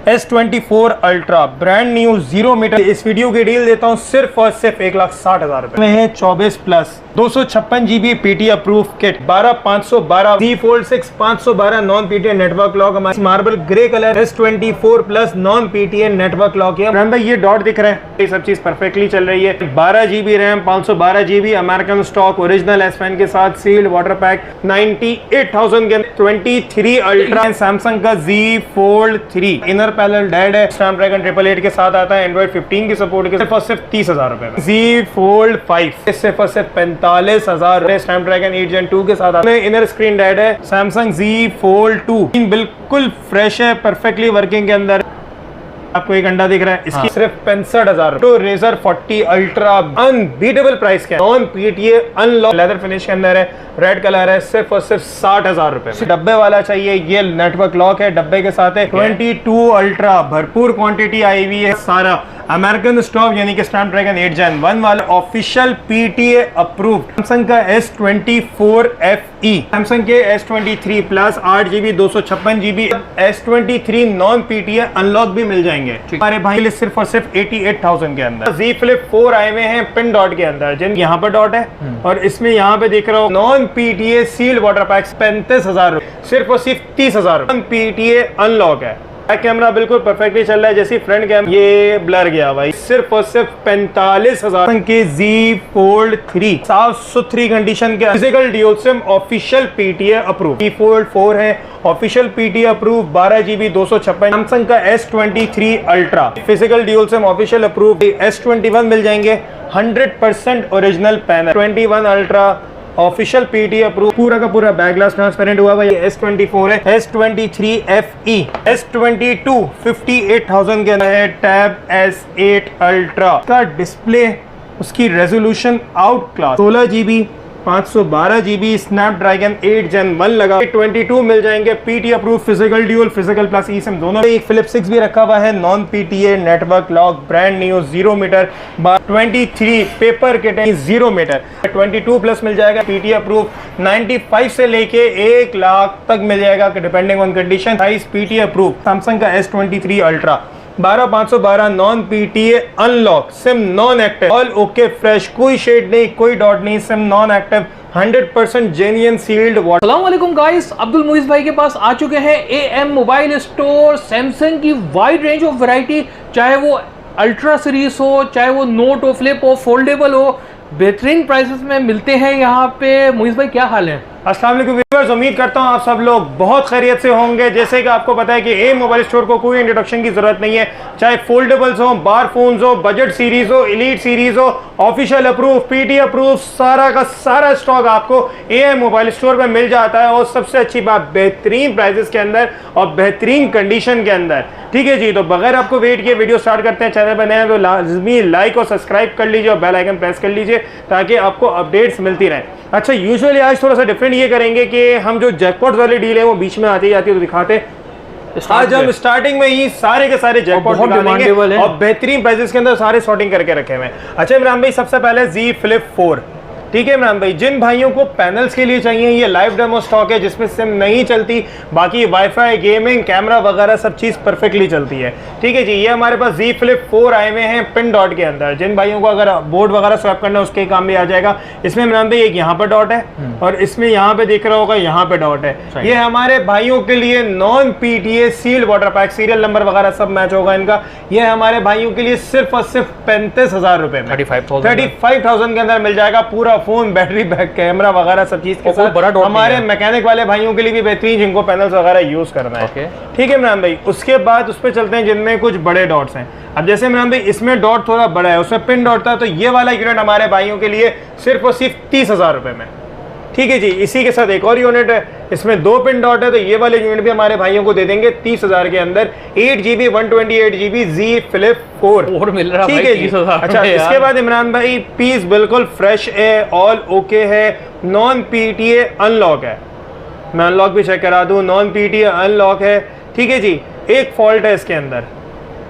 S24 ultra brand new 0 metre. इस video की deal देता हूँ सिर्फ और सिर्फ 1,60,000 रुपए में है। 24 plus 256 GB PT approve kit 12512 Z Fold 6 512 non PTA network lock, हमारे marble grey colour S24 plus non PTA network lock है। भाई ये डॉट दिख रहा है, ये सब चीज परफेक्टली चल रही है। 12 GB RAM 512 GB American stock original S Pen के साथ सील्ड वाटर पैक 98,000 के 23 अल्ट्रा सैमसंग का Z Fold 3 inner panel dead है। स्नैपड्रैगन 888 के साथ आता है, एंड्रॉइड 15 की सपोर्ट के सिर्फ 30,000 रुपए में। Z Fold 5 सिर्फ और सिर्फ 45,000 स्नैपड्रैगन 8 Gen 2 के साथ आता है, इनर स्क्रीन डेड है। सैमसंग Z Fold 2 बिल्कुल फ्रेश है, परफेक्टली वर्किंग के अंदर। आपको एक घंटा दिख रहा है, इसकी सिर्फ 65,000। तो रेजर 40 अल्ट्रा अनबीटेबल प्राइस के non PTA unlock leather finish के अंदर है, रेड कलर है, सिर्फ और सिर्फ 60,000 रुपए। डब्बे वाला चाहिए, ये नेटवर्क लॉक है, डब्बे के साथ है। 22 अल्ट्रा भरपूर क्वांटिटी आई हुई है, सारा अमेरिकन स्टॉक यानी कि स्नैपड्रैगन 8 Gen 1 वाला ऑफिशियल PTA अप्रूव। सैमसंग का S24 FE, सैमसंग के S23 plus 8 GB 256 GB S23 non PTA unlock भी मिल जाएंगे हमारे भाई लिए सिर्फ और सिर्फ 88,000 के अंदर। Z Flip 4 आए हुए हैं पिन डॉट के अंदर, जिन यहाँ पर डॉट है और इसमें यहाँ पे देख रहा हूँ non PTA sealed water pack 35,000 सिर्फ और सिर्फ 30,000 नॉन PTA अनलॉक है। बैक कैमरा बिल्कुल परफेक्टली चल रहा है, जैसे फ्रंट कैमरा ये ब्लर गया भाई। सिर्फ और सिर्फ 45,000 के Z Fold 3 साफ सुथरी कंडीशन के physical dual SIM official PTA approve. Z Fold 4 है official PTA approve 12 GB 256। Samsung का S23 ultra physical dual SIM official approve. S21 मिल जाएंगे 100% original panel. 21 ultra official PTA approve, पूरा का पूरा बैक ग्लास ट्रांसपेरेंट हुआ भाई। S24 है। S23 FE S22 58,000 के अंदर है। टैब S8 अल्ट्रा का डिस्प्ले, उसकी resolution out class. 16 GB 512 GB Snapdragon 8 Gen 1 लगा। 22 मिल जाएंगे PTA approve physical dual, physical plus eSIM दोनों। एक Flip 6 भी रखा हुआ है non PTA network lock brand new 0 meter 23 paper kit 0 meter. 22 plus मिल जाएगा PTA अप्रूव 95 से लेके 1 लाख तक मिल जाएगा depending on condition. Size PTA approve Samsung का S23 ultra 12512 non PTA unlock, sim non active, all okay fresh, कोई shade नहीं, कोई डॉट नहीं, sim non active, 100% genuine sealed water. अस्सलाम वालेकुम गाइस, अब्दुल मुइज़ भाई के पास आ चुके हैं AM मोबाइल स्टोर। सैमसंग की वाइड रेंज ऑफ वैरायटी, चाहे वो अल्ट्रा सीरीज हो, चाहे वो नोट हो, फ्लिप हो, फोल्डेबल हो, बेहतरीन प्राइसेस में मिलते हैं यहाँ पे। मुइज़ भाई क्या हाल है? अस्सलाम वालेकुम व्यूअर्स, उम्मीद करता हूँ आप सब लोग बहुत खैरियत से होंगे। जैसे कि आपको पता है कि AM मोबाइल स्टोर को कोई इंट्रोडक्शन की जरूरत नहीं है, चाहे फोल्डेबल्स हो, बार फोन्स हो, बजट सीरीज हो, एलीट सीरीज हो, ऑफिशियल अप्रूव, PTA अप्रूव, सारा का सारा स्टॉक आपको AM मोबाइल स्टोर में मिल जाता है। और सबसे अच्छी बात, बेहतरीन प्राइसेस के अंदर और बेहतरीन कंडीशन के अंदर। ठीक है जी, तो बगैर आपको वेट किए वीडियो स्टार्ट करते हैं। चैनल पर नए हैं तो लाजमी लाइक और सब्सक्राइब कर लीजिए और बेल आइकन प्रेस कर लीजिए ताकि आपको अपडेट्स मिलती रहें। अच्छा, यूजुअली आज थोड़ा सा डिफरेंट ये करेंगे कि हम जो जैकपॉट वाली डील है वो बीच में आती जाती है तो दिखाते हैं। आज हम स्टार्टिंग में ही सारे के सारे जैकपॉट दिखाएंगे और बेहतरीन प्राइसेस के अंदर सारे सॉर्टिंग करके रखे हुए हैं। अच्छा इमरान भाई, सबसे पहले Z Flip 4। ठीक है इमरान भाई, जिन भाइयों को पैनल्स के लिए चाहिए, ये लाइव डेमो स्टॉक है जिसमें सिम नहीं चलती, बाकी वाईफाई, गेमिंग, कैमरा वगैरह सब चीज़ परफेक्टली चलती है। ठीक है जी, ये हमारे पास Z Flip 4 आए हुए हैं पिन डॉट के अंदर। जिन भाइयों को अगर बोर्ड वगैरह स्वैप करना है उसके काम भी आ जाएगा। इसमें इमरान भाई एक यहाँ पर डॉट है और इसमें यहाँ पे दिख रहा होगा यहाँ पे डॉट है। ये हमारे भाइयों के लिए non PTA sealed water pack, serial number वगैरह सब मैच होगा इनका। ये हमारे भाइयों के लिए सिर्फ और सिर्फ 35,000 रुपए में 35,000 के अंदर मिल जाएगा। पूरा फोन, बैटरी बैक, कैमरा वगैरह सब चीज के साथ। बड़ा हमारे मैकेनिक वाले भाइयों के लिए भी बेहतरीन, जिनको पैनल्स वगैरह यूज करना है। ठीक है इमरान भाई, उसके बाद उस पर चलते हैं जिनमें कुछ बड़े डॉट्स हैं। अब जैसे इमरान भाई इसमें डॉट थोड़ा बड़ा है, उसमें पिन डॉट था, तो ये वाला यूनिट हमारे भाइयों के लिए सिर्फ और सिर्फ 30,000 रुपए में। ठीक है जी, इसी के साथ एक और यूनिट है, इसमें 2 पिन डॉट है, तो ये वाले यूनिट भी हमारे भाइयों को दे देंगे 30,000 के अंदर। 8 GB 128 GB Z Flip 4 मिल रहा है। ठीक है जी। अच्छा, इसके बाद इमरान भाई पीस बिल्कुल फ्रेश है, ऑल ओके है, नॉन PTA अनलॉक है। मैं अनलॉक भी चेक करा दूं, नॉन PTA अनलॉक है। ठीक है जी, एक फॉल्ट है इसके अंदर,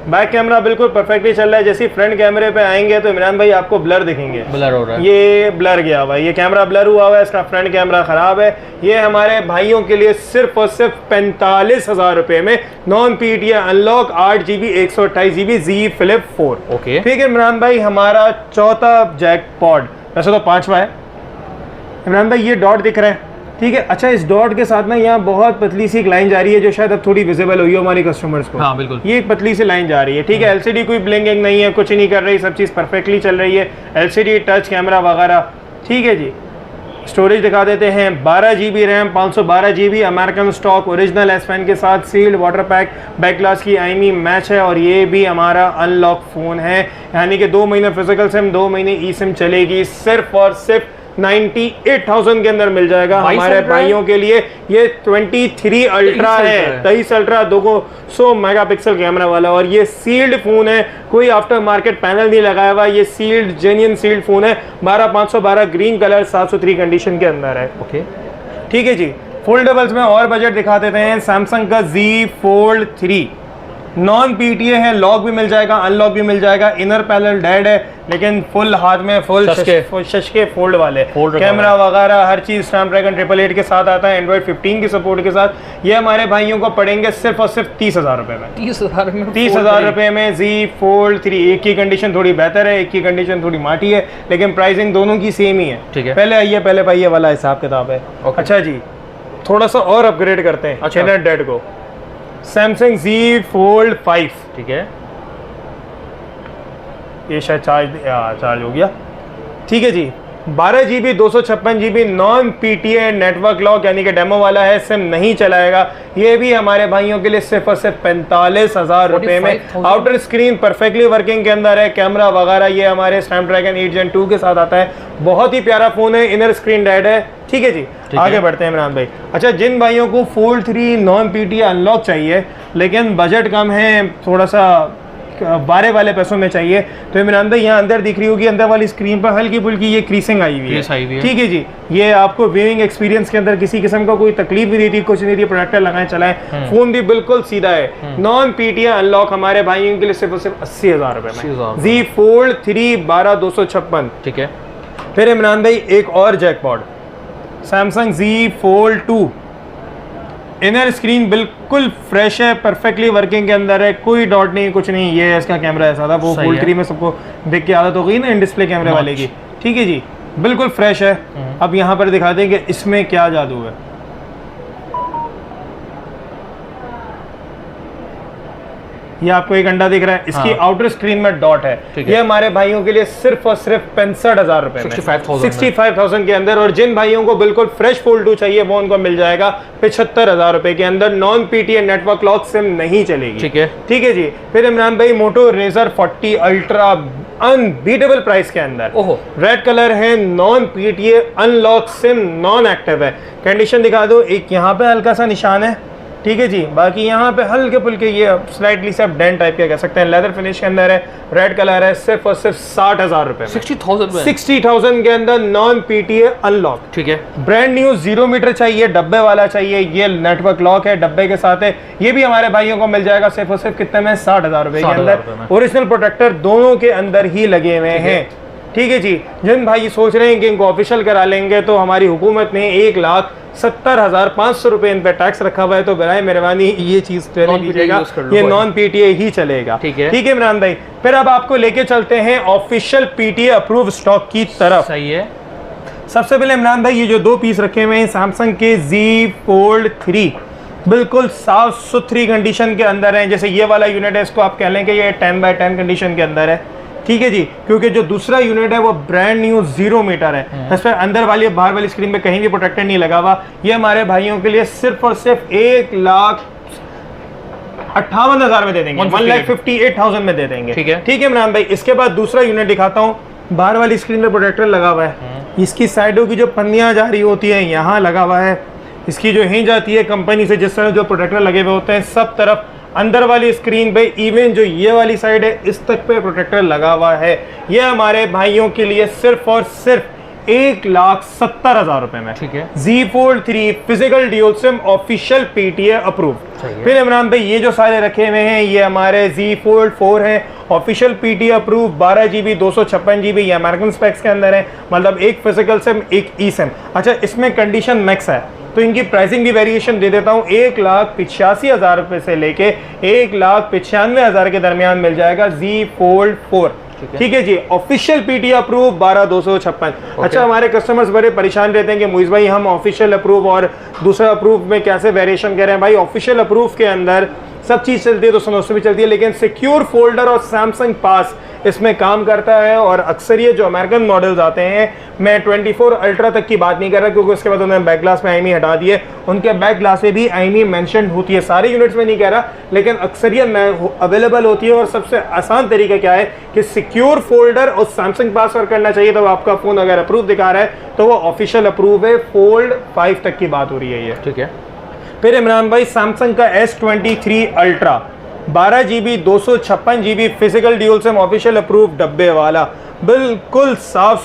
बैक कैमरा बिल्कुल परफेक्टली चल रहा है। जैसे फ्रंट कैमरे पे आएंगे तो इमरान भाई आपको ब्लर दिखेंगे, ब्लर हो रहा है, ये ब्लर गया हुआ है, ये कैमरा ब्लर हुआ हुआ है, इसका फ्रंट कैमरा खराब है। ये हमारे भाइयों के लिए सिर्फ और सिर्फ 45,000 रुपए में non PTI unlock 8GB 128GB Z Flip 4। Okay ठीक है इमरान भाई, हमारा चौथा जैकपॉट, वैसे तो पांचवा है इमरान भाई, ये डॉट दिख रहा है, ठीक है। अच्छा, इस डॉट के साथ ना यहाँ बहुत पतली सी एक लाइन जा रही है जो शायद अब थोड़ी विजिबल हुई हो हमारे कस्टमर्स को। हाँ बिल्कुल, ये एक पतली सी लाइन जा रही है, ठीक है। LCD कोई ब्लिंकिंग नहीं है, कुछ नहीं कर रही, सब चीज़ परफेक्टली चल रही है। LCD टच कैमरा वगैरह, ठीक है जी। स्टोरेज दिखा देते हैं, 12GB RAM, 512GB American stock, original S Pen के साथ sealed, water pack, back glass की IMEI मैच है, और ये भी हमारा अनलॉक फ़ोन है, यानी कि 2 महीने फिजिकल सिम, 2 महीने ई सिम चलेगी। सिर्फ और सिर्फ 98,000 के अंदर मिल जाएगा हमारे भाइयों के लिए। ये 23 अल्ट्रा है, 23 अल्ट्रा 200 मेगापिक्सल कैमरा वाला, और ये सील्ड फोन है, कोई आफ्टर मार्केट पैनल नहीं लगाया हुआ, ये सील्ड जेन्युइन सील्ड फोन है। 12512 ग्रीन कलर 703 कंडीशन के अंदर है। ओके ठीक है जी। फोल्डेबल्स में और बजट दिखा देते हैं। सैमसंग का Z Fold 3 नॉन PTA है, लॉक भी मिल जाएगा, अनलॉक भी मिल जाएगा, इनर पैनल डेड है, लेकिन फुल हाथ में फुल शशके फोल्ड वाले, कैमरा वगैरह हर चीज़ स्नैपड्रैगन 888 के साथ आता है, एंड्रॉइड 15 की सपोर्ट के साथ। ये हमारे भाइयों को पड़ेंगे सिर्फ और सिर्फ 30,000 रुपये में। 30,000 रुपये में Z Fold 3। एक की कंडीशन थोड़ी बेहतर है, एक की कंडीशन थोड़ी माटी है, लेकिन प्राइसिंग दोनों की सेम ही है। ठीक है, पहले आइए, पहले पाइए वाला हिसाब किताब है। अच्छा जी, थोड़ा सा और अपग्रेड करते हैं अच्छा डेड को। सैमसंग Z Fold 5, ठीक है, ये शायद चार्ज हो गया, ठीक है जी। 12GB 256GB non PTA network lock, यानी कि डेमो वाला है, सिम नहीं चलाएगा। ये भी हमारे भाइयों के लिए सिर्फ और सिर्फ 45,000 रुपये में। आउटर स्क्रीन परफेक्टली वर्किंग के अंदर है, कैमरा वगैरह ये हमारे स्नैपड्रैगन 8 Gen 2 के साथ आता है। बहुत ही प्यारा फोन है, इनर स्क्रीन डेड है। ठीक है जी, आगे बढ़ते हैं इमरान भाई। अच्छा, जिन भाइयों को Fold 3 नॉन PTA अनलॉक चाहिए लेकिन बजट कम है, थोड़ा सा बारे वाले पैसों में चाहिए, तो इमरान भाई यहाँ अंदर दिख रही होगी, अंदर वाली स्क्रीन पर हल्की फुल्की ये क्रीसिंग आई हुई है। ठीक है जी, ये आपको व्यूइंग एक्सपीरियंस के अंदर किसी किस्म का कोई तकलीफ भी नहीं थी, कुछ नहीं थी, प्रोडक्टर लगाए चलाएं, फोन भी बिल्कुल सीधा है। नॉन PTA अनलॉक हमारे भाइयों के लिए सिर्फ और सिर्फ 80,000 रुपये में। Z Fold 3 12256। ठीक है। फिर इमरान भाई एक और jackpot, Samsung Z Fold 2। Inner screen बिल्कुल फ्रेश है, परफेक्टली वर्किंग के अंदर है, कोई डॉट नहीं, कुछ नहीं। ये इसका कैमरा ऐसा था, वो Fold 3 में सबको देख के आदत हो गई ना इन डिस्प्ले कैमरे वाले की। ठीक है जी, बिल्कुल फ्रेश है। अब यहाँ पर दिखा दें कि इसमें क्या जादू है। ये आपको एक अंडा दिख रहा है, इसकी आउटर स्क्रीन में डॉट है। ये हमारे भाइयों के लिए सिर्फ और सिर्फ 65,000 रुपए में, 65,000 के अंदर। और जिन भाइयों को बिल्कुल फ्रेश Fold 2 चाहिए वो उनको मिल जाएगा 75,000 रुपए के अंदर। Non PTA network lock SIM नहीं चलेगी। ठीक है जी। फिर इमरान भाई मोटो Razr 40 अल्ट्रा अनबीटेबल प्राइस के अंदर, रेड कलर है, non PTA unlock sim, non active है। कंडीशन दिखा दो, एक यहाँ पे हल्का सा निशान है, ठीक है जी, बाकी यहाँ पे हल्के फुल्के ये स्लाइटली से डेंट टाइप के कह सकते हैं। लेदर फिनिश के अंदर है, रेड कलर है, सिर्फ और सिर्फ 60,000 रुपए, 60,000 के अंदर नॉन PTA अनलॉक। ठीक है। ब्रांड न्यू 0 मीटर चाहिए, डब्बे वाला चाहिए, ये नेटवर्क लॉक है, डब्बे के साथ है। ये भी हमारे भाइयों को मिल जाएगा सिर्फ और सिर्फ कितने में, 60,000 रुपए के अंदर। ओरिजिनल प्रोटेक्टर दोनों के अंदर ही लगे हुए हैं। ठीक है जी। जिन भाई सोच रहे हैं कि इनको ऑफिशियल करा लेंगे, तो हमारी हुकूमत ने 1,70,500 रुपए इन पे टैक्स रखा हुआ है, तो बराए मेहरबानी ये चीज लीजिएगा, ये नॉन PTA ही चलेगा। ठीक है इमरान भाई। फिर अब आपको लेके चलते हैं ऑफिशियल PTA अप्रूव स्टॉक की तरफ। सही है। सबसे पहले इमरान भाई ये जो 2 पीस रखे हुए हैं सैमसंग के Z Fold 3, बिल्कुल साफ सुथरी कंडीशन के अंदर है। जैसे ये वाला यूनिट है, इसको आप कह लें कि ये 10x10 कंडीशन के अंदर है। ठीक है जी, क्योंकि जो दूसरा यूनिट है वो ब्रांड न्यू 0 मीटर है, इस पर अंदर वाली बाहर वाली स्क्रीन पे कहीं भी प्रोटेक्टर नहीं लगा हुआ। ये हमारे भाइयों के लिए सिर्फ और सिर्फ 1,58,000 में दे देंगे, 1,58,000 में दे देंगे। ठीक है इमरान भाई। इसके बाद दूसरा यूनिट दिखाता हूँ, बाहर वाली स्क्रीन पे प्रोटेक्टर लगा हुआ है, इसकी साइडों की जो पन्नियाँ जा रही होती है यहाँ लगा हुआ है, इसकी जो हिंज आती है कंपनी से, जिस तरह जो प्रोटेक्टर लगे हुए होते हैं सब तरफ, अंदर वाली स्क्रीन पे, इवन जो ये वाली साइड है इस तक पे प्रोटेक्टर लगा हुआ है। ये हमारे भाइयों के लिए सिर्फ और सिर्फ 1,70,000 रुपए में। ठीक है। Z Fold 3 physical dual SIM official PTA approve. फिर इमरान भाई ये जो सारे रखे हुए हैं ये हमारे Z Fold 4 हैं, official PTA approve, 12 GB 256 GB, ये अमेरिकन स्पेक्स के अंदर है, मतलब एक फिजिकल सिम एक ई सिम। अच्छा, इसमें कंडीशन मैक्स है तो इनकी प्राइसिंग भी वेरिएशन दे देता हूँ। 1,85,000 रुपए से लेके 1,95,000 के दरमियान मिल जाएगा Z Fold 4। ठीक है जी, ऑफिशियल PTA अप्रूव 12,256। अच्छा, हमारे कस्टमर्स बड़े परेशान रहते हैं कि मुइज़ भाई हम ऑफिशियल अप्रूव और दूसरा अप्रूव में कैसे वेरिएशन कर रहे हैं। भाई ऑफिशियल अप्रूव के अंदर सब चीज़ चलती है तो सोनोसो भी चलती है, लेकिन सिक्योर फोल्डर और सैमसंग पास इसमें काम करता है। और अक्सर ये जो अमेरिकन मॉडल्स आते हैं, मैं 24 अल्ट्रा तक की बात नहीं कर रहा क्योंकि उसके बाद उन्होंने बैक ग्लास में IMEI हटा दिए, उनके बैक ग्लास में भी IMEI मेंशन होती है। सारे यूनिट्स में नहीं कह रहा, लेकिन अक्सरियत में अवेलेबल होती है। और सबसे आसान तरीका क्या है कि सिक्योर फोल्डर और सैमसंग पासवर्ड करना चाहिए, तो आपका फ़ोन अगर अप्रूव दिखा रहा है तो वो ऑफिशियल अप्रूव है। फोल्ड 5 तक की बात हो रही है ये। ठीक है। फिर इमरान भाई सैमसंग का S23 ultra 12 GB 256 GB physical dual SIM official approve डब्बे वाला, बिल्कुल साफ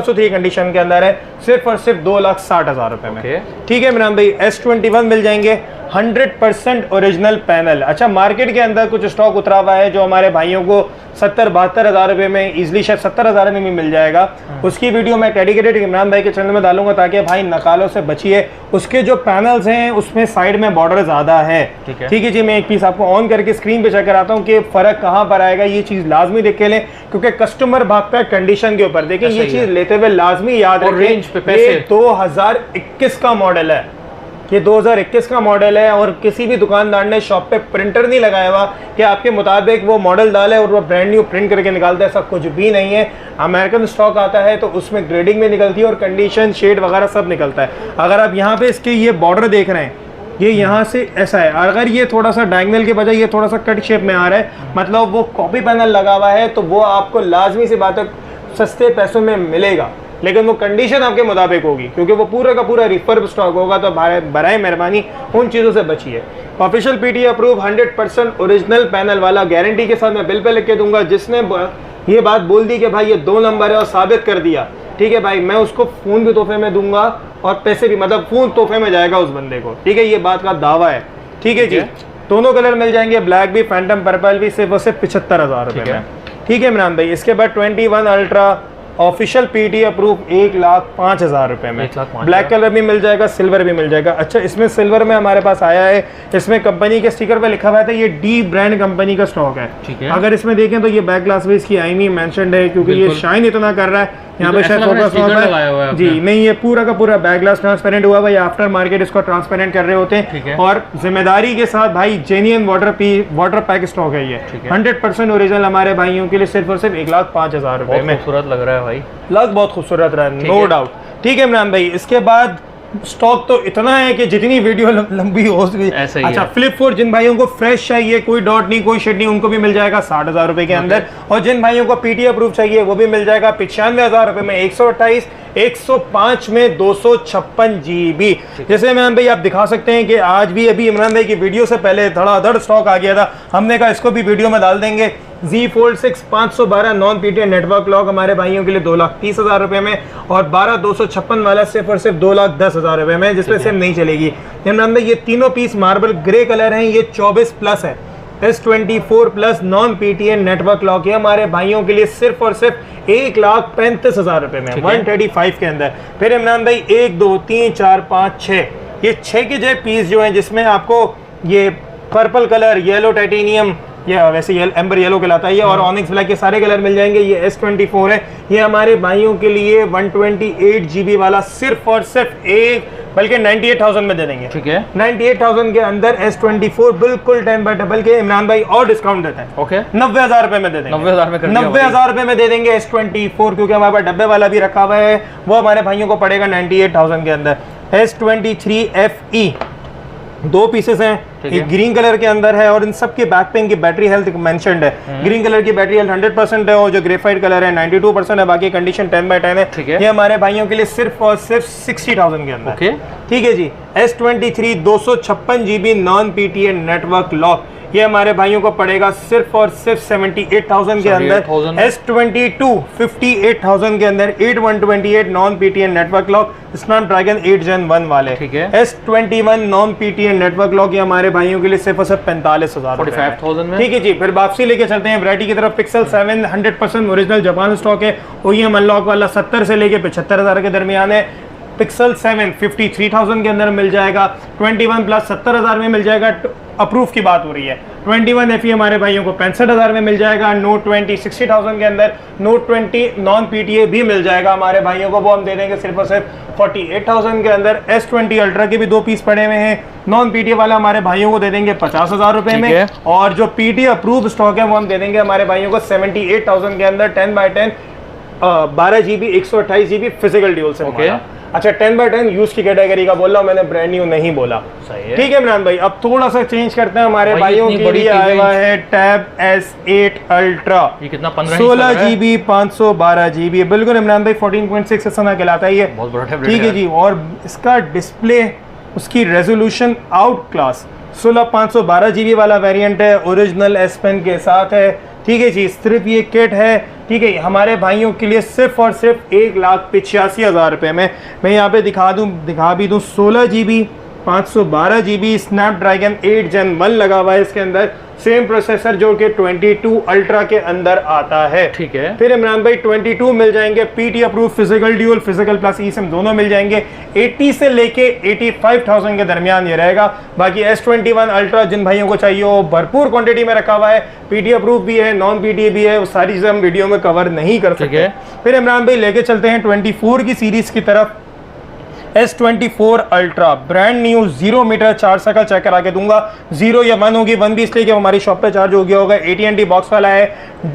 सुथरी कंडीशन के अंदर है, सिर्फ और सिर्फ 2,60,000 रुपए में। ठीक है इमरान भाई, S21 मिल जाएंगे 100% ओरिजिनल पैनल। अच्छा, मार्केट के अंदर कुछ स्टॉक उतरा हुआ है जो हमारे भाइयों को 70-72,000 रुपए में इजीली शायद 70,000 में भी मिल जाएगा। उसकी वीडियो मैं डेडिकेटेड इमरान भाई के चैनल में डालूंगा ताकि भाई नकालों से बचिए। उसके जो पैनल्स हैं उसमें साइड में बॉर्डर ज्यादा है। ठीक है जी, मैं एक पीस आपको ऑन करके स्क्रीन पे चेक कराता हूँ कि फर्क कहाँ पर आएगा। ये चीज लाजमी देख के लें क्योंकि कस्टमर भागता है कंडीशन के ऊपर। देखिए ये चीज लेते हुए लाजमी याद रखें, रेंज पे पैसे 2021 का मॉडल है, ये 2021 का मॉडल है। और किसी भी दुकानदार ने शॉप पे प्रिंटर नहीं लगाया हुआ कि आपके मुताबिक वो मॉडल डाले और वो ब्रांड न्यू प्रिंट करके निकालता है, ऐसा कुछ भी नहीं है। अमेरिकन स्टॉक आता है तो उसमें ग्रेडिंग भी निकलती है और कंडीशन शेड वगैरह सब निकलता है। अगर आप यहाँ पे इसके ये बॉर्डर देख रहे हैं, ये यहाँ से ऐसा है, अगर ये थोड़ा सा डायगोनल के बजाय ये थोड़ा सा कट शेप में आ रहा है, मतलब वो कॉपी पैनल लगा हुआ है, तो वो आपको लाजमी सी बात है सस्ते पैसों में मिलेगा, लेकिन वो कंडीशन आपके मुताबिक होगी क्योंकि वो पूरा का पूरा रिफर्ब स्टॉक होगा। तो बराए मेहरबानी उन चीज़ों से बचिए। Official PTA approve 100% original panel वाला, गारंटी के साथ मैं बिल पे लिख के दूंगा। जिसने ये बात बोल दी कि भाई ये 2 नंबर है और साबित कर दिया, ठीक है भाई, मैं उसको फ़ोन भी तोहफे में दूंगा और पैसे भी, मतलब फ़ोन तोहफे में जाएगा उस बंदे को। ठीक है, ये बात का दावा है। ठीक है जी, दोनों कलर मिल जाएंगे, ब्लैक भी फैंटम पर्पल भी, सिर्फ और सिर्फ 75,000 रुपये में। ठीक है इमरान भाई, इसके बाद 21 अल्ट्रा ऑफिशियल PTA अप्रूव 1,05,000 रुपए में। ब्लैक कलर भी मिल जाएगा, सिल्वर भी मिल जाएगा। अच्छा, इसमें सिल्वर में हमारे पास आया है, इसमें कंपनी के स्टिकर पे लिखा हुआ था ये D ब्रांड कंपनी का स्टॉक है। ठीक है। अगर इसमें देखें तो ये बैक ग्लास भी इसकी IMEI मेंशन्ड है क्योंकि ये शाइन इतना कर रहा है, यहाँ पे शायद फोकस है जी नहीं, ये पूरा का पूरा बैक ग्लास ट्रांसपेरेंट हुआ भाई, आफ्टर मार्केट इसको ट्रांसपेरेंट कर रहे होते हैं। और जिम्मेदारी के साथ भाई जेन्युइन वाटर पैक स्टॉक है ये, 100% ओरिजिनल हमारे भाइयों के लिए, सिर्फ और सिर्फ 1,05,000 रुपए में। खूबसूरत लग रहा है भाई, लग बहुत खूबसूरत रहा है, नो डाउट। ठीक है इमरान भाई, इसके बाद स्टॉक तो इतना है कि जितनी वीडियो लंबी हो सके। अच्छा, फ्लिप 4 जिन भाइयों को फ्रेश चाहिए, कोई डॉट नहीं कोई शेड नहीं, उनको भी मिल जाएगा 60,000 रुपए के अंदर। और जिन भाइयों को PTA अप्रूव चाहिए वो भी मिल जाएगा 95,000 रुपए में, 128, 105 में 256 GB। जैसे इमरान भाई आप दिखा सकते हैं कि आज भी अभी इमरान भाई की वीडियो से पहले धड़ाधड़ स्टॉक आ गया था, हमने कहा इसको भी वीडियो में डाल देंगे। Z Fold 6 512 non PTA network lock हमारे भाइयों के लिए 2,30,000 रुपए में, और 12,256 वाला सिर्फ और सिर्फ 2,10,000 रुपए में, जिसमें सिम नहीं चलेगी। इमरान भाई ये तीनों पीस मार्बल ग्रे कलर हैं, ये 24+ है, S24+ non PTA network lock है हमारे भाइयों के लिए, सिर्फ और सिर्फ 1,35,000 रुपए में, 135 के अंदर। फिर इमरान भाई 1 2 3 4 5 6, ये 6 के जो पीस जो हैं जिसमें आपको ये पर्पल कलर, येलो टाइटेनियम, ये वैसे ये एम्बर येलो कहलाता है ये, और ऑनिक्स ब्लैक के सारे कलर मिल जाएंगे। ये S24 है, ये हमारे भाइयों के लिए 128 GB वाला, सिर्फ और सिर्फ बल्कि 98,000 में दे देंगे। ठीक है, 98,000 के अंदर S24 बिल्कुल 10/डबल के इमरान भाई और डिस्काउंट देते हैं। ओके, 90,000 रुपए में दे देंगे, 90,000 रुपए में दे देंगे S24, क्योंकि हमारे पास डब्बे वाला भी रखा हुआ है, वो हमारे भाइयों को पड़ेगा 98,000 के अंदर। S23 FE 2 पीसेस हैं, एक ग्रीन कलर के अंदर है, और इन सब के बैक पे इनकी बैटरी हेल्थ मेंशन्ड है। ग्रीन कलर की बैटरी हेल्थ 100% है, और जो ग्रेफाइट कलर है 92% है, बाकी कंडीशन 10/10 है। ये हमारे भाइयों के लिए सिर्फ और सिर्फ 60,000 के अंदर। ठीक है जी, S23 256 GB non PTA network lock, ये हमारे भाइयों को पड़ेगा सिर्फ और सिर्फ 78,000 के अंदर। S22 58,000 के अंदर 8128 non PTN network lock Snapdragon 8 Gen 1 वाले। ठीक है। S21 non PTN network lock ये हमारे भाइयों के लिए सिर्फ और सिर्फ 45,000 45,000 में। ठीक है जी। फिर वापसी लेके चलते हैं वैरायटी की तरफ। पिक्सल 7 100% ओरिजिनल जापान स्टॉक है। OEM अनलॉक वाला 70 से लेके 75,000 के दरमियान है। पिक्सल 7 53,000 के अंदर मिल जाएगा। 21 प्लस 70,000 में मिल जाएगा। अप्रूव की बात हो रही है। 21 FE हमारे भाइयों को 65,000 में मिल जाएगा। नोट 20 60,000 के अंदर। नोट 20 नॉन PTA भी मिल जाएगा हमारे भाइयों को, वो हम दे देंगे सिर्फ और सिर्फ 48,000 के अंदर। S20 अल्ट्रा के भी 2 पीस पड़े हुए हैं। नॉन PTA वाला हमारे भाइयों को दे देंगे 50,000 रुपए में। और जो PTA अप्रूव स्टॉक है वो हम दे देंगे हमारे भाइयों को 78,000 के अंदर। 10x10 12 GB 128 GB physical dual से। अच्छा 10x10 यूज की कैटेगरी का बोल रहा हूँ मैंने, ब्रांड न्यू नहीं बोला। सही है। ठीक है इमरान भाई। अब थोड़ा सा चेंज करते हैं। हमारे भाइयों के लिए आया हुआ है टैब S8 अल्ट्रा। ये कितना 16 GB 512 GB। बिल्कुल इमरान भाई 14.6 ऐसा कहलाता है ये। बहुत बड़ा टैबलेट। ठीक है जी। और इसका डिस्प्ले, उसकी रेजोल्यूशन आउट क्लास। 16 512 GB वाला वेरिएंट है, ओरिजिनल S Pen के साथ है। ठीक है जी। सिर्फ ये किट है। ठीक है। हमारे भाइयों के लिए सिर्फ और सिर्फ 1,85,000 रुपये में। मैं यहाँ पे दिखा भी दूँ 16 GB 512 GB स्नैपड्रैगन 8 Gen 1 लगा हुआ है इसके अंदर। सेम प्रोसेसर जो कि 22 अल्ट्रा के अंदर आता है। ठीक है। फिर इमरान भाई 22 मिल जाएंगे PT approve physical dual, physical plus eSIM दोनों मिल जाएंगे। 80 से लेके 85,000 के दरमियान ये रहेगा। बाकी S21 अल्ट्रा जिन भाइयों को चाहिए वो भरपूर क्वांटिटी में रखा हुआ है। PT अप्रूव भी है, नॉन PTA भी है। वो सारी चीजें हम वीडियो में कवर नहीं कर सकते। फिर इमरान भाई लेके चलते हैं 24 की सीरीज की तरफ। S24 ultra brand new 0 metre 4 cycle check करा के दूंगा। 0 या 1 होगी, 1 भी इसलिए कि हमारी शॉप पे चार्ज हो गया होगा। AT&T बॉक्स वाला है।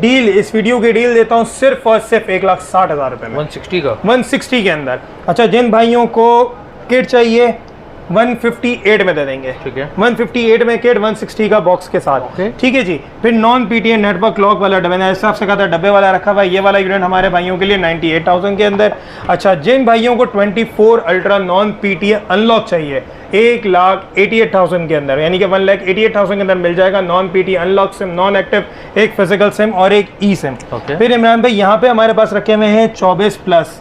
डील, इस वीडियो की डील देता हूँ सिर्फ और सिर्फ 1,60,000 रुपए में। 160 का 160 के अंदर। अच्छा जिन भाइयों को किट चाहिए 158 में दे देंगे। ठीक है। 158 में किट 160 का बॉक्स के साथ। ठीक है जी। फिर नॉन PTA नेटवर्क लॉक वाला डब्बे, इस हिसाब से कहा था डब्बे वाला रखा हुआ है। ये वाला यूनिट हमारे भाइयों के लिए 98,000 के अंदर। अच्छा जिन भाइयों को 24 अल्ट्रा नॉन PTA अनलॉक चाहिए 1,88,000 के अंदर, यानी कि 1,88,000 के अंदर मिल जाएगा। Non PTA unlock sim, non active, एक फिजिकल सिम और एक eSIM। फिर इमरान भाई यहाँ पे हमारे पास रखे हुए हैं 24 plus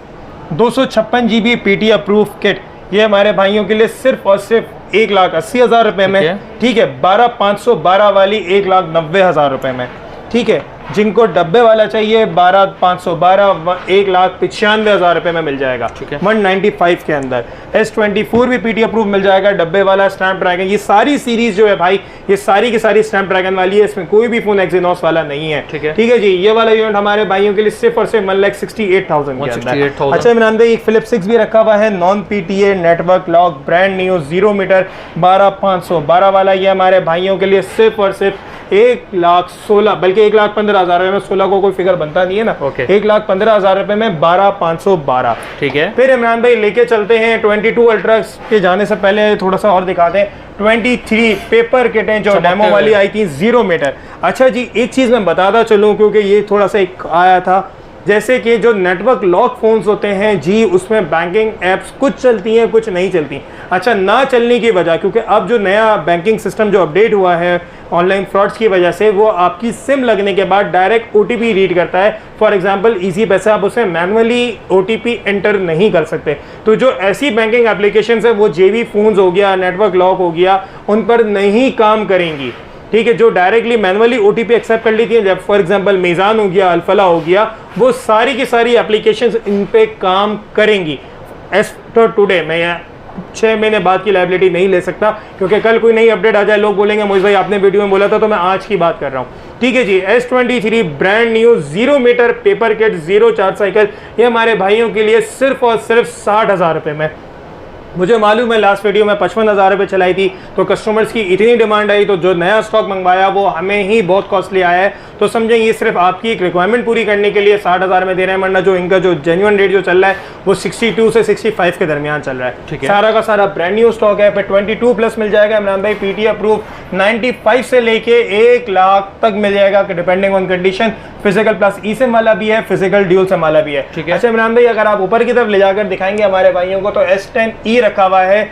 256 GB PT approve kit. ये हमारे भाइयों के लिए सिर्फ और सिर्फ 1,80,000 रुपए में। ठीक है। 12,512 वाली 1,90,000 रुपए में। ठीक है। जिनको डब्बे वाला चाहिए 12,512 1,95,000 रुपए में मिल जाएगा। 195 के अंदर। S24 भी PT अप्रूव मिल जाएगा, डब्बे वाला स्नैपड्रैगन। ये सारी सीरीज जो है भाई, ये सारी की सारी स्नैपड्रैगन वाली है। इसमें कोई भी फोन एक्सिनोस वाला नहीं है। ठीक है जी। ये वाला यूनिट हमारे भाइयों के लिए सिर्फ और सिर्फ 1,68,000 के अंदर। अच्छा इमरान भाई एक Philips 6 भी रखा हुआ है, non PTA network lock brand new 0 metre 12,512 वाला। ये हमारे भाइयों के लिए सिर्फ और सिर्फ 1,16,000 बल्कि 1,15,000 रुपए में। 16 को कोई फिगर बनता नहीं है ना। 1,15,000 रुपए में 12,512। ठीक है। फिर इमरान भाई लेके चलते हैं 22 अल्ट्रा के जाने से पहले थोड़ा सा और दिखाते हैं 23 पेपर किटें जो डेमो वाली आई थी 0 मीटर। अच्छा जी एक चीज मैं बताता चलूं क्योंकि ये थोड़ा सा एक आया था, जैसे कि जो नेटवर्क लॉक फोन्स होते हैं जी उसमें बैंकिंग एप्स कुछ चलती हैं कुछ नहीं चलती। अच्छा ना चलने की वजह, क्योंकि अब जो नया बैंकिंग सिस्टम जो अपडेट हुआ है ऑनलाइन फ्रॉड्स की वजह से, वो आपकी सिम लगने के बाद डायरेक्ट OTP रीड करता है। फॉर एग्जांपल इजी पैसे, आप उसमें मैनुअली OTP एंटर नहीं कर सकते। तो जो ऐसी बैंकिंग एप्लीकेशंस है वो JV फोन्स हो गया, नेटवर्क लॉक हो गया, उन पर नहीं काम करेंगी। ठीक है। जो डायरेक्टली मैनुअली OTP एक्सेप्ट कर लेती है, जब फॉर एग्जांपल मीज़ान हो गया, अल्फला हो गया, वो सारी की सारी एप्लीकेशंस इन पे काम करेंगी। एज टू टुडे मैं यहाँ 6 महीने बाद की लाइबिलिटी नहीं ले सकता, क्योंकि कल कोई नई अपडेट आ जाए लोग बोलेंगे मोहित भाई आपने वीडियो में बोला था, तो मैं आज की बात कर रहा हूँ। ठीक है जी। S23 brand new 0 metre paper kit 0 charge cycle, ये हमारे भाइयों के लिए सिर्फ और सिर्फ 60,000 रुपये में। मुझे मालूम है लास्ट वीडियो में 55,000 रुपये चलाई थी तो कस्टमर्स की इतनी डिमांड आई, तो जो नया स्टॉक मंगवाया वो हमें ही बहुत कॉस्टली आया है। तो समझें ये सिर्फ आपकी एक रिक्वायरमेंट पूरी करने के लिए 60,000 में दे रहे हैं, वरना जो इनका जो जेन्युइन रेट जो चल रहा है वो 62 से 65 के दरमियान चल रहा है। ठीक है। सारा का सारा ब्रांड न्यू स्टॉक है। फिर 22 प्लस मिल जाएगा इमरान भाई, PT अप्रूव 95 से लेके 1 लाख तक मिल जाएगा depending on condition. Physical plus eSIM वाला भी है, फिजिकल ड्यूल सिम वाला भी है। अच्छा इमरान भाई अगर आप ऊपर की तरफ ले जाकर दिखाएंगे हमारे भाइयों को, तो S10e रखा हुआ है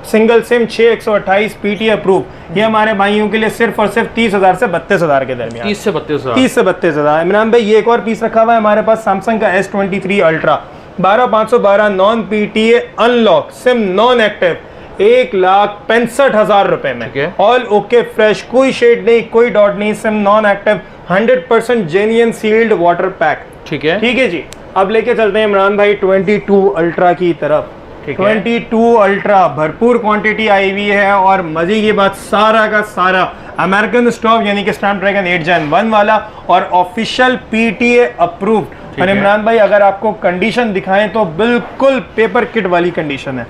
सिंगल सिम 6128 पीटी अप्रूव, ये हमारे भाइयों के लिए सिर्फ और सिर्फ 30,000 से 32,000 के दरमियान। 30 से 32,000। 30 से 32,000। इमरान भाई ये एक और पीस रखा हुआ है हमारे पास, सैमसंग का S23 ultra 12512 non PTA unlock sim non active 1,65,000 रुपए में। ऑल ओके फ्रेश, कोई शेड नहीं, कोई डॉट नहीं, sim non active 100% genuine sealed water pack. ठीक है, ठीक है जी। अब लेके चलते हैं इमरान भाई 22 अल्ट्रा की तरफ। 22 अल्ट्रा भरपूर क्वांटिटी आई हुई है और मजे की बात सारा का सारा अमेरिकन स्टॉक यानी कि स्नैपड्रैगन 8 Gen 1 वाला और ऑफिशियल पीटीए अप्रूव्ड। और इमरान भाई अगर आपको कंडीशन दिखाएं तो बिल्कुल पेपर किट वाली कंडीशन है,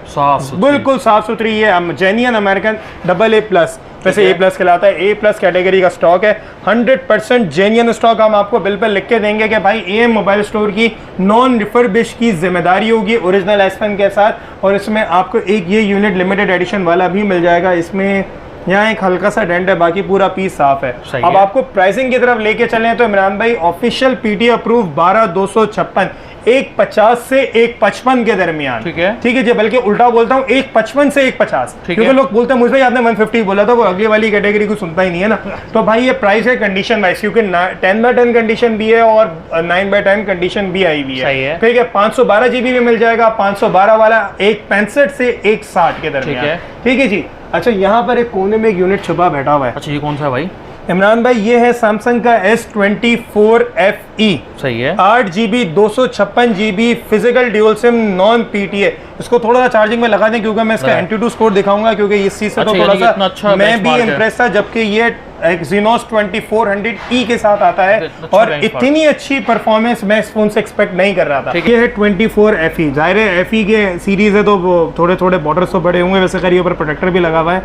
बिल्कुल साफ सुथरी है, जेन्युइन अमेरिकन AA+, वैसे A+ कहलाता है, A+ कैटेगरी का स्टॉक है, 100% जेन्युइन स्टॉक। हम आपको बिल पर लिख के देंगे कि भाई AM मोबाइल स्टोर की नॉन रिफर्बिश की जिम्मेदारी होगी ओरिजिनल एस पेन के साथ। और इसमें आपको एक ये यूनिट लिमिटेड एडिशन वाला भी मिल जाएगा, इसमें यहाँ एक हल्का सा डेंट है, बाकी पूरा पीस साफ है। अब आपको प्राइसिंग की तरफ लेके चलें तो इमरान भाई ऑफिशियल पीटी अप्रूव 12,256 150 से 155 के दरमियान। ठीक है जी, बल्कि उल्टा बोलता हूँ 155 से 150, क्योंकि लोग बोलते हैं मुझे आपने 150 बोला था, वो अगली वाली कैटेगरी को सुनता ही नहीं है ना। तो भाई ये प्राइस है कंडीशन वाइज, क्योंकि 10x10 कंडीशन भी है और 9x10 कंडीशन भी आई हुई है। ठीक है, 512 GB भी मिल जाएगा, 512 वाला 165 से 160 के दरमियान। ठीक है जी। अच्छा, यहाँ पर एक कोने में एक यूनिट छुपा बैठा हुआ है। अच्छा, ये कौन सा है भाई? इमरान भाई ये है सैमसंग का S24 FE। सही है। 8 GB 256 GB physical dual SIM non PTA. इसको थोड़ा सा चार्जिंग में लगा दें क्योंकि मैं इसका Antutu स्कोर दिखाऊंगा, क्योंकि इस चीज से तो थोड़ा सा अच्छा मैं भी इम्प्रेस था, जबकि ये Exynos 2400E के साथ आता है और इतनी अच्छी परफॉर्मेंस मैं इस फोन से एक्सपेक्ट नहीं कर रहा था। ये है 24 FE, जाहिर है FE के सीरीज है तो वो थोड़े थोड़े बॉर्डर्स तो बड़े होंगे, वैसे खैर ऊपर प्रोटेक्टर भी लगा हुआ है।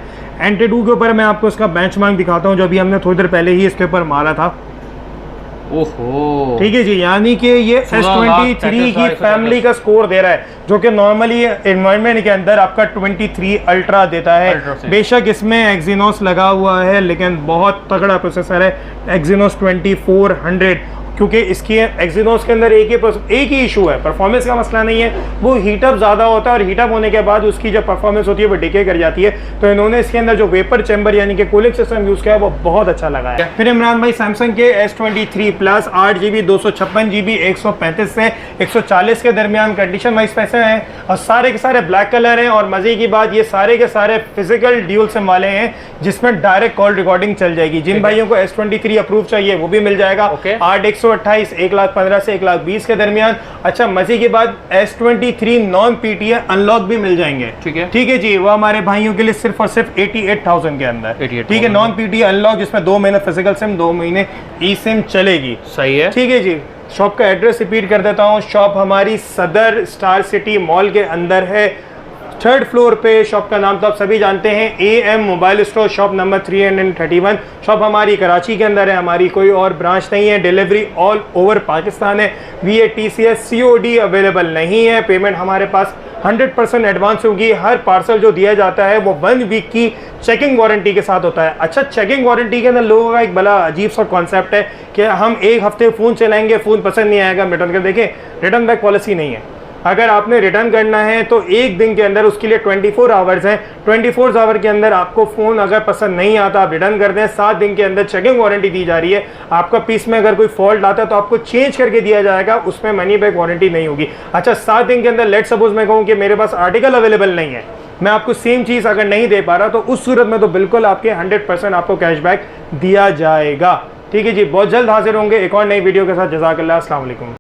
Antutu के ऊपर मैं आपको इसका बेंचमार्क दिखाता हूँ जो अभी हमने थोड़ी देर पहले ही इसके ऊपर मारा था। ओहो, ठीक है जी, यानी कि ये S23 की फैमिली का स्कोर दे रहा है, जो कि नॉर्मली एनवायरनमेंट के अंदर आपका 23 अल्ट्रा देता है। बेशक इसमें Exynos लगा हुआ है लेकिन बहुत तगड़ा प्रोसेसर है Exynos 2400, क्योंकि इसकी Exynos के अंदर एक ही इशू है, परफॉर्मेंस का मसला नहीं है, वो हीटअप ज़्यादा होता है और हीटअप होने के बाद उसकी जो परफॉर्मेंस होती है वो डिके कर जाती है। तो इन्होंने इसके अंदर जो वेपर चैम्बर यानी कि कूलिंग सिस्टम यूज़ किया है वो बहुत अच्छा लगा है। फिर इमरान भाई सैमसंग के S23 Plus 8 GB 256 GB 135 से 140 के दरमियान कंडीशन वाइज पैसे हैं और सारे के सारे ब्लैक कलर हैं। और मजे की बात ये सारे के सारे फिजिकल ड्यूल सिम वाले हैं जिसमें डायरेक्ट कॉल रिकॉर्डिंग चल जाएगी। जिन भाइयों को S23 अप्रूव चाहिए वो भी मिल जाएगा। 8/128 1,15,000 से 1,20,000 के दरमियान। अच्छा, मजे की बात S23 नॉन पीटीए अनलॉक भी मिल जाएंगे। ठीक है जी, वो हमारे भाइयों के लिए सिर्फ और सिर्फ 88,000 के अंदर। ठीक है, नॉन पीटीए अनलॉक जिसमें 2 महीने फिजिकल सिम 2 महीने ई सिम चलेगी। सही है। ठीक है जी। शॉप का एड्रेस रिपीट कर देता हूँ, शॉप हमारी सदर स्टार सिटी मॉल के अंदर है, 3rd फ्लोर पे। शॉप का नाम तो आप सभी जानते हैं, AM mobile store, shop number 331। Shop हमारी कराची के अंदर है, हमारी कोई और ब्रांच नहीं है। डिलीवरी ऑल ओवर पाकिस्तान है। VATCS COD अवेलेबल नहीं है। पेमेंट हमारे पास 100% एडवांस होगी। हर पार्सल जो दिया जाता है वो 1 वीक की चेकिंग वारंटी के साथ होता है। अच्छा, चेकिंग वारंटी के अंदर लोगों का एक बड़ा अजीब सा कॉन्सेप्ट है कि हम 1 हफ्ते फ़ोन चलाएंगे, फ़ोन पसंद नहीं आएगा, रिटर्न कर। देखें, रिटर्न बैक पॉलिसी नहीं है। अगर आपने रिटर्न करना है तो 1 दिन के अंदर, उसके लिए 24 आवर्स हैं। 24 आवर के अंदर आपको फ़ोन अगर पसंद नहीं आता आप रिटर्न कर दें। 7 दिन के अंदर चेकिंग वारंटी दी जा रही है। आपका पीस में अगर कोई फॉल्ट आता है तो आपको चेंज करके दिया जाएगा, उसमें मनी बैक वारंटी नहीं होगी। अच्छा, 7 दिन के अंदर लेट सपोज मैं कहूँ कि मेरे पास आर्टिकल अवेलेबल नहीं है, मैं आपको सेम चीज़ अगर नहीं दे पा रहा तो उस सूरत में तो बिल्कुल आपके 100% आपको कैशबैक दिया जाएगा। ठीक है जी, बहुत जल्द हाजिर होंगे एक और नई वीडियो के साथ। जज़ाकल्लाह, अस्सलाम वालेकुम।